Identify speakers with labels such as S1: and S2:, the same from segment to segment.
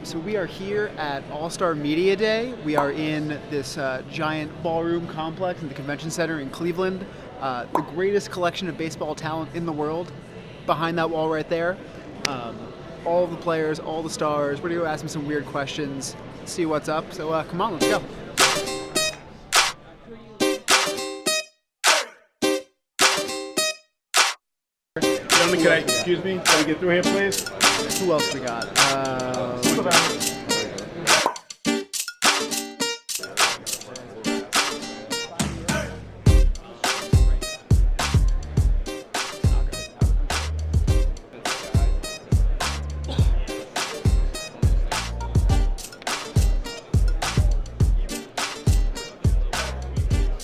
S1: So we are here at All-Star Media Day. We are in this giant ballroom complex in the convention center in Cleveland. The greatest collection of baseball talent in the world. Behind that wall right there. All the players, all the stars. We're going to go ask them some weird questions, see what's up. So come on, let's go.
S2: Gentlemen, can I, excuse me, can we get through here, please?
S1: Who else we got?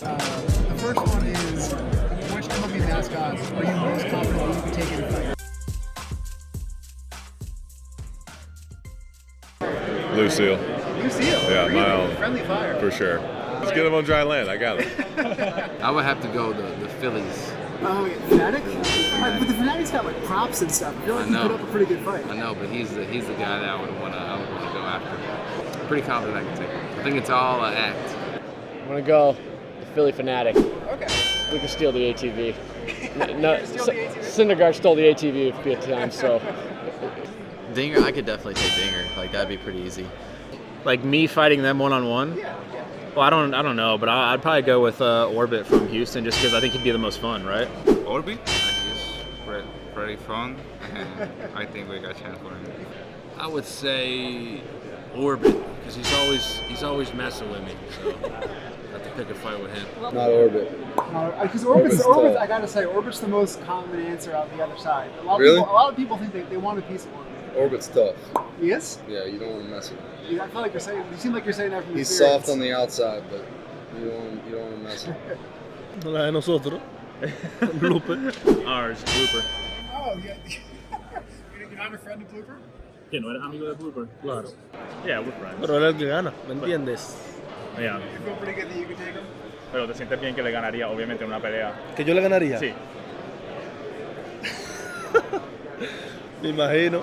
S1: The first one is, which MLB mascots are you most confident you can take in a fight?
S3: Lucille.
S1: Lucille?
S3: Yeah,
S1: Really?
S3: my own.
S1: Friendly fire.
S3: For sure. Let's get him on dry land. I got him.
S4: I would have to go the Phillies.
S1: Oh, yeah, Fanatic? But the Fanatic's got like props and stuff. I feel like he put up a pretty good fight.
S4: I know, but he's the guy that I would want to go after. Pretty confident I can take him. I think it's all an act.
S5: I'm gonna go the Philly Fanatic.
S1: Okay.
S5: We can steal the ATV. No,
S1: Steal the ATV?
S5: Syndergaard stole the ATV a few times, so.
S6: Dinger, I could definitely take Dinger. Like that'd be pretty easy.
S7: Like me fighting them one-on-one?
S1: Yeah.
S7: Well, I don't know, but I'd probably go with Orbit from Houston just because I think he'd be the most fun, right?
S8: Orbit, he's pretty fun, and I think we got a chance for him.
S9: I would say Orbit, because he's always messing with me, so I have to pick a fight with him.
S2: Not Orbit.
S1: Because Orbit's I gotta say, Orbit's the most common answer out the other side. A lot of people think they want a piece of Orbit.
S2: Orbit's tough.
S1: He is?
S2: Yeah, you don't want to mess with him.
S1: Yeah, I feel like you seem like you're saying that from
S2: He's
S1: experience.
S2: soft on the outside, but you don't want to mess with him.
S7: La de nosotros. Blooper. Ours, Blooper.
S1: Oh, yeah. You're not a friend of Blooper?
S7: ¿Que no eres amigo de Blooper? Claro. Yeah, we're friends.
S5: Pero él es el que gana, ¿me entiendes?
S7: Yeah.
S1: You feel pretty good that you could take him?
S7: Pero te sientes bien que le ganaría, obviamente, en una pelea.
S5: ¿Que yo le ganaría?
S7: Sí.
S5: Me imagino.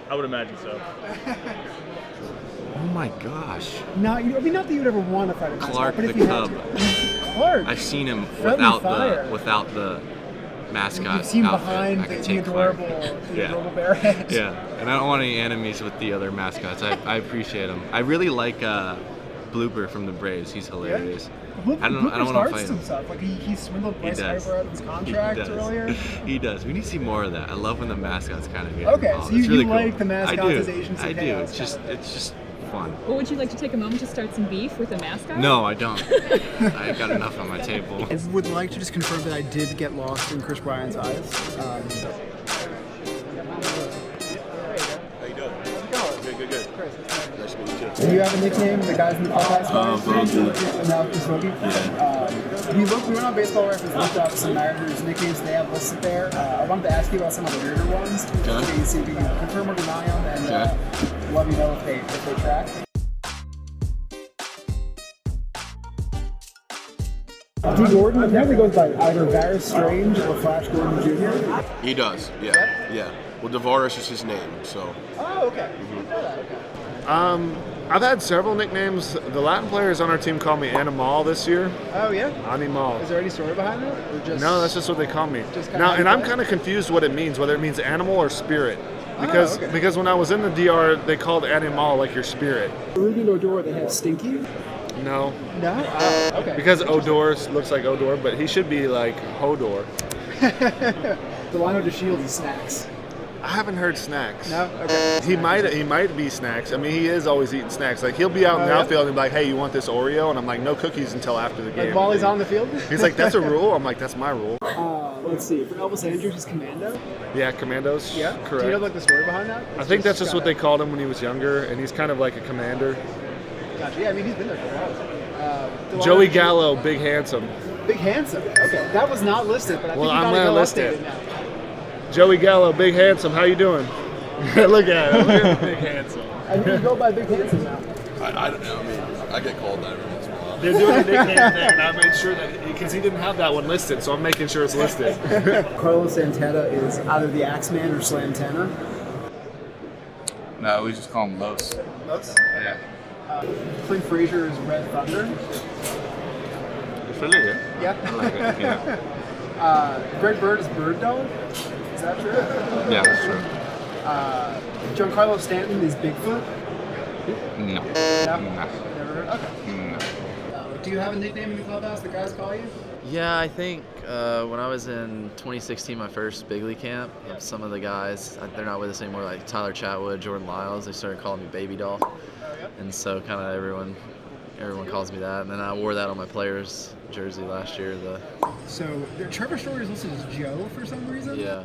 S7: I would imagine so.
S6: Oh my gosh.
S1: No, not that you'd ever want to fight a mascot,
S6: Clark
S1: but
S6: the
S1: if you
S6: Cub.
S1: had to. Clark.
S6: I've seen him
S1: Friendly fire.
S6: without the mascot.
S1: You've seen
S6: outfit.
S1: behind
S6: I could
S1: the
S6: take Clark.
S1: adorable bear head.
S6: Yeah, and I don't want any enemies with the other mascots. I appreciate them. I really like Blooper from the Braves. He's hilarious. I don't want to fight him.
S1: Himself. Like he swindled Bryce
S6: does.
S1: Harper out of his contract earlier.
S6: He does. We need to see more of that. I love when the mascots kind of get
S1: Okay,
S6: involved.
S1: so
S6: It's really
S1: you
S6: cool.
S1: like the mascots as agents of
S6: I do.
S1: chaos.
S6: It's just fun.
S10: Well, would you like to take a moment to start some beef with a mascot?
S6: No, I don't. I got enough on my table.
S1: I would like to just confirm that I did get lost in Chris Bryant's eyes.
S3: How you doing? Good. Nice to meet you too.
S1: Do you have a nickname? The guys in the podcast? No, just Smokey. We went on Baseball Reference, looked up some managers' nicknames they have listed there. I wanted to ask you about some of the weirder ones. Okay. See if you can confirm or deny them, and let me know if they track. Drew Gordon apparently goes by either Varys Strange or Flash Gordon Jr.
S3: He does, yeah. Well, Devaris is his name, so.
S1: Oh, okay.
S2: I've had several nicknames. The Latin players on our team call me Animal this year.
S1: Oh, yeah?
S2: Animal.
S1: Is there any story behind that? Or just
S2: No, that's just what they call me.
S1: kinda
S2: Now,
S1: how
S2: and
S1: you
S2: I'm
S1: play?
S2: kind of confused what it means, whether it means animal or spirit. Because when I was in the DR, they called Animal like your spirit.
S1: Ruben Odor, they have Stinky?
S2: No.
S1: No? Okay.
S2: Because Odor looks like Odor, but he should be like Hodor.
S1: Delano DeShields is Snacks.
S2: I haven't heard Snacks.
S1: No? Okay.
S2: He might be Snacks. I mean, he is always eating snacks. Like, he'll be out in the outfield and be like, hey, you want this Oreo? And I'm like, no cookies until after the game.
S1: Like while he's on the field?
S2: He's like, that's a rule? I'm like, that's my rule.
S1: Let's see. For Elvis Andrews, he's Commando.
S2: Yeah, Commandos.
S1: Yeah?
S2: Correct.
S1: Do you know like the story behind that?
S2: I think that's just what they called him when he was younger, and he's kind of like a commander.
S1: Gotcha. Yeah, I mean, he's been there for a while.
S2: Joey Gallo, Big Handsome.
S1: Big Handsome. Okay. That was not listed, but I think
S2: I'm
S1: you
S2: gonna
S1: gotta go
S2: list
S1: update
S2: it.
S1: now.
S2: Joey Gallo, Big Handsome, how you doing? Look at him. Look at Big Handsome.
S1: I think you go by Big Handsome now.
S3: I don't know. I mean, I get called that every once in a while.
S2: They're doing a nickname there, and I made sure that because he didn't have that one listed, so I'm making sure it's listed.
S1: Carlos Santana is either the Axeman or Slantana.
S8: No, we just call him Los.
S1: Los?
S8: Yeah.
S1: Clint Frazier is Red Thunder.
S8: It's really good.
S1: Yeah.
S8: I like it, yeah.
S1: Greg Bird is Bird Dog. Is that true?
S8: Yeah, that's true.
S1: Giancarlo Stanton is Bigfoot.
S8: No.
S1: No?
S8: No.
S1: Never heard? Okay.
S8: No.
S1: Do you have a nickname in the clubhouse the guys call you?
S11: Yeah, I think when I was in 2016, my first big league camp, some of the guys, they're not with us anymore, like Tyler Chatwood, Jordan Lyles, they started calling me Baby Doll.
S1: Oh, yeah?
S11: And so kind of everyone calls me that. And then I wore that on my player's jersey last year.
S1: So Trevor Story is listed as Joe for some reason?
S11: Yeah.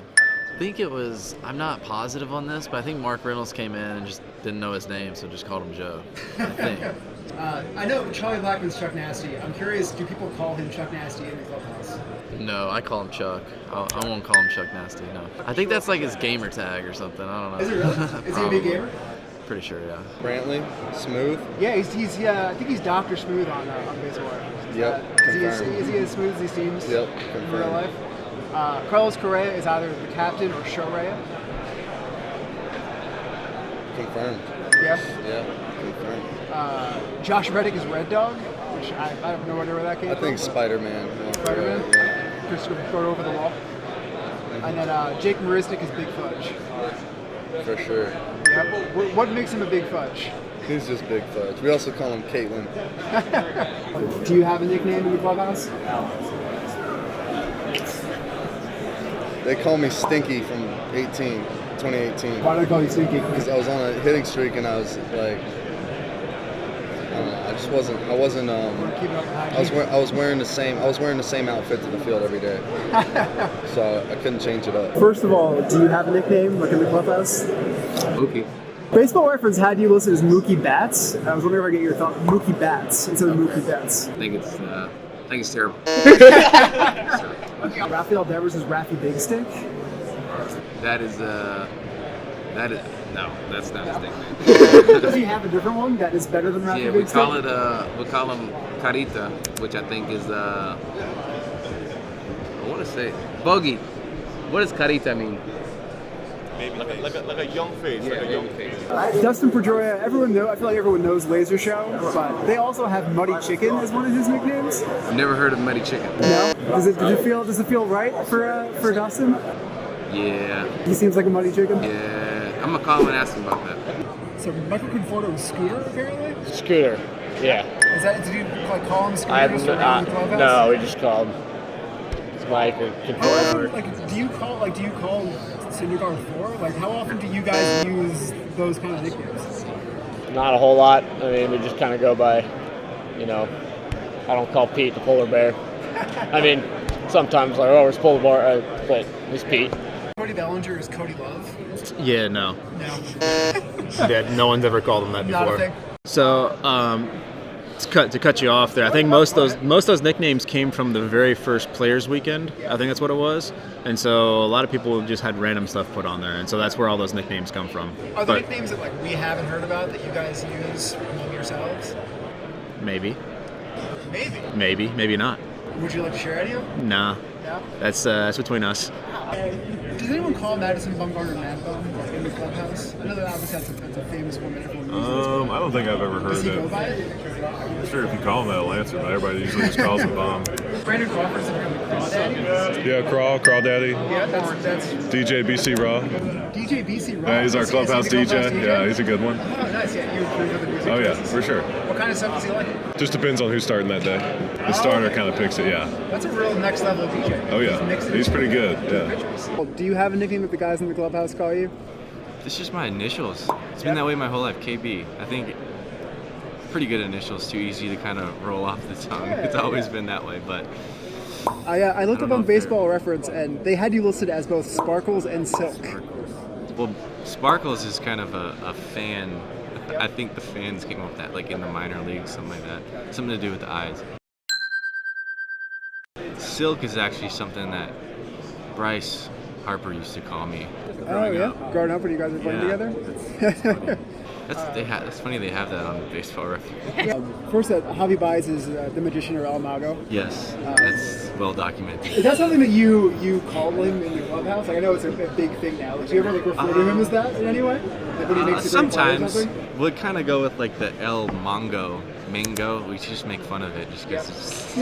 S11: I think it was, I'm not positive on this, but I think Mark Reynolds came in and just didn't know his name, so just called him Joe, I think.
S1: I know Charlie Blackmon's Chuck Nasty. I'm curious, do people call him Chuck Nasty in the clubhouse?
S11: No, I call him Chuck. I won't call him Chuck Nasty, no. I think that's like his gamer tag or something, I don't know.
S1: Is it really? Is he a big gamer?
S11: Pretty sure, yeah.
S5: Brantley, Smooth.
S1: Yeah, he's I think he's Dr. Smooth on Baseball Reference.
S5: Yep,
S1: Is he as smooth as he seems
S5: Yep,
S1: in real life? Carlos Correa is either the captain or Shohei.
S5: Confirmed.
S1: Yeah.
S5: Yeah, confirmed.
S1: Josh Reddick is Red Dog, which I have no idea where that came
S5: I
S1: from.
S5: think Spider-Man.
S1: Spider-Man?
S5: Yeah.
S1: Christopher Photo over the wall. And then Jake Marisnik is Big Fudge.
S5: For sure.
S1: Yeah. What makes him a Big Fudge?
S5: He's just Big Fudge. We also call him Caitlin.
S1: Do you have a nickname in the clubhouse?
S5: They call me Stinky from 2018.
S1: Why do they call you Stinky?
S5: Because I was on a hitting streak and I was like, I don't know. I wasn't. I was wearing the same outfit to the field every day, so I couldn't change it up.
S1: First of all, do you have a nickname like in the clubhouse?
S4: Mookie.
S1: Baseball Reference had you listed as Mookie Bats. I was wondering if I get your thought. Mookie Bats instead of Mookie Bats.
S4: I think it's terrible.
S1: Rafael Devers is Raffy Big Stick.
S4: No, that's not his nickname.
S1: Does he have a different one that is better than Raffy
S4: Yeah,
S1: Big Stick?
S4: we call him Carita, which I think is I want to say Bogey. What does Carita mean?
S3: Maybe like a young face.
S4: Yeah,
S3: like a young face.
S1: Dustin Pedroia, I feel like everyone knows Laser Show, but they also have Muddy Chicken as one of his nicknames.
S4: I've never heard of Muddy Chicken.
S1: No? Does it feel right for Dustin?
S4: Yeah.
S1: He seems like a Muddy Chicken?
S4: Yeah. I'm gonna call him and ask him about that.
S1: So Michael Conforto was Scooter, apparently?
S7: Scooter, yeah.
S1: Did you call him Scooter just for having the clubhouse?
S7: No, we just called him Mike or Conforto.
S1: Do you call Syndergaard 4? Like, how often do you guys use those kind of nicknames?
S7: Not a whole lot. I mean, we just kind of go by, I don't call Pete the polar bear. I mean, sometimes like, where's polar bear? But it's Pete.
S1: Cody Bellinger is Cody Love.
S7: Yeah, no.
S1: No.
S7: Yeah, no one's ever called him that
S1: Not a thing.
S7: So, to cut you off there, I think most of those nicknames came from the very first Players Weekend. I think that's what it was, and so a lot of people just had random stuff put on there, and so that's where all those nicknames come from.
S1: Are there nicknames that we haven't heard about that you guys use among yourselves?
S7: Maybe,
S1: Maybe.
S7: maybe not.
S1: Would you like to share any of them?
S7: Nah,
S1: No.
S7: that's between us.
S1: Does anyone call Madison Bumgarner Mad Bum in the clubhouse? I know that obviously that's a famous one that everyone uses.
S12: I don't think I've ever heard
S1: Does he
S12: it.
S1: go by it?
S12: I'm sure if you call him that, he'll answer, but everybody usually just calls him Bomb.
S1: Brandon Crawford's in here with Crawdaddy.
S12: Yeah, Crawl Daddy.
S1: Yeah, that's
S12: DJ BC Raw.
S1: DJ BC Rock.
S12: Yeah, he's our
S1: Is he
S12: clubhouse
S1: the
S12: DJ. Yeah, he's a good one.
S1: Oh, nice. Yeah, you approve of the music.
S12: Oh yeah,
S1: choices.
S12: for sure.
S1: What kind of stuff does he like?
S12: Just depends on who's starting that day. The starter kind of picks it. Yeah.
S1: That's a real next level DJ.
S12: Oh yeah, he's pretty good. Yeah.
S1: Do you have a nickname that the guys in the clubhouse call you?
S6: It's just my initials. It's been that way my whole life, KB. I think pretty good initials, too easy to kind of roll off the tongue. It's always been that way, but...
S1: I looked up on Baseball Reference, and they had you listed as both Sparkles and Silk.
S6: Well, Sparkles is kind of a fan. I think the fans came up with that, like in the minor leagues, something like that. Something to do with the eyes. Silk is actually something that Bryce Harper used to call me.
S1: Oh, yeah? Growing up when you guys were playing together?
S6: That's funny. That's funny they have that on Baseball Reference.
S1: First, Javi Baez is the magician or El Mago.
S6: Yes, that's well documented.
S1: Is that something that you call him in the clubhouse? Like, I know it's a big thing now. Like, do you ever refer to him as that in any way? Like when he makes a great play or
S6: sometimes
S1: something?
S6: we'll kind of go with like the El Mango. We just make fun of it just because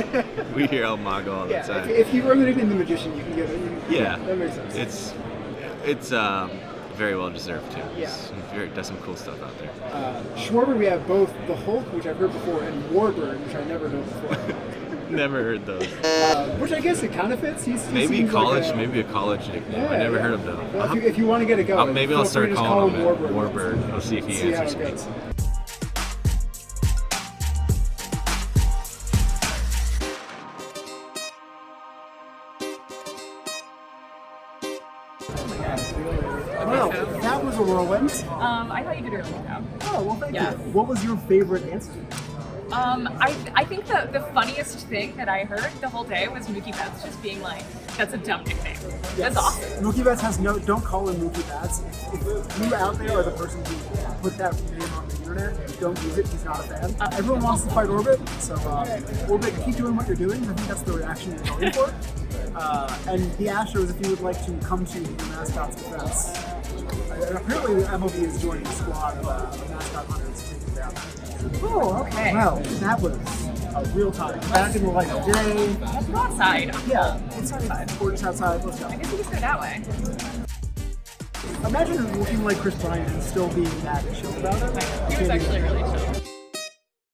S6: we hear El Mago all the time.
S1: If you were the nickname the magician, you can give it.
S6: Yeah,
S1: that makes sense.
S6: It's very well deserved too.
S1: Yeah.
S6: Does some cool stuff out there.
S1: Schwarber, we have both the Hulk, which I've heard before, and Warbird, which I never heard before.
S6: Never heard those.
S1: Which I guess it kind of fits. He
S6: maybe
S1: seems
S6: college,
S1: like
S6: maybe a college nickname. I never heard of them.
S1: Well, if you want to get it going,
S6: maybe I'll start calling him Warbird. We'll see if he
S1: See how
S6: answers
S1: it
S6: me.
S1: goes. Well, that was a whirlwind.
S10: I thought you did really well.
S1: Oh, well, thank
S10: Yeah.
S1: you. What was your favorite answer?
S10: I think the funniest thing that I heard the whole day was Mookie Betts just being like, "That's a dumb nickname." That's awesome.
S1: Mookie Betts has don't call him Mookie Betts. If you out there are the person who put that name on the internet, don't use it. He's not a fan. Everyone wants to fight Orbit, so Orbit, keep doing what you're doing. I think that's the reaction you're going for. And the Astros, if you would like to come to the mascot's defense, apparently the MLB is joining the squad of mascot hunters to take it down.
S10: Oh, okay.
S1: Well, that was a real time. Back in the light of day.
S10: Let's go outside.
S1: Yeah, it's outside. We're just outside. Let's go.
S10: I guess we can go that way.
S1: Imagine looking like Chris Bryant and still being that chill about it.
S10: He was actually really chill.